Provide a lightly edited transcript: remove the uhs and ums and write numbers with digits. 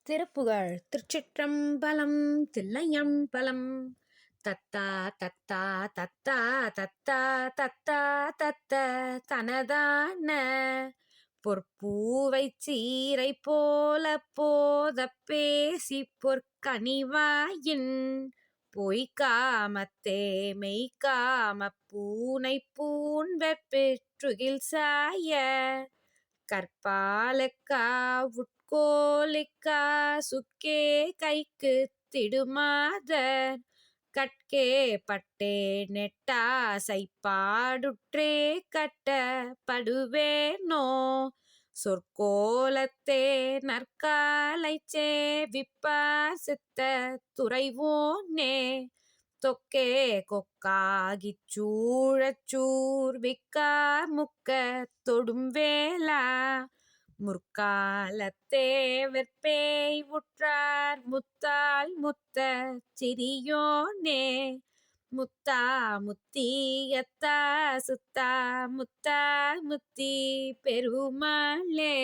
திருப்புகழ். திருச்சிற்றம்பலம். தில்லையம்பலம். தத்தா தத்தா தத்தா தத்தா தத்தா தத்த தனதான பொற்பூவைச் சீரை போல போதப் பேசி பொற்கனிவாயின் பொய்க்காமத்தே மெய்க்காமப் பூனை பூண்வெற்பெற்றுகில் சாய கற்பாலக்கா உட்கோலிக்கா சுக்கே கைக்குத் திடுமாதர் கட்கே பட்டே நெட்டாசைப்பாடுற்றே கட்ட படுவேனோ சொற்கோலத்தே நற்காலைச் சேவிப்பார் சித்த துறைவோனே தொக்கே கொக்காகிச் சூழச் சூர்விக்கார் முக்கத் தொடும்வேலா முற்காலத்தே வெற்பேய் உற்றார் முத்தால் முத்தச் சிறியோனே முத்தா முத்தி யத்தா சுத்தா முத்தா முத்தி பெருமாளே.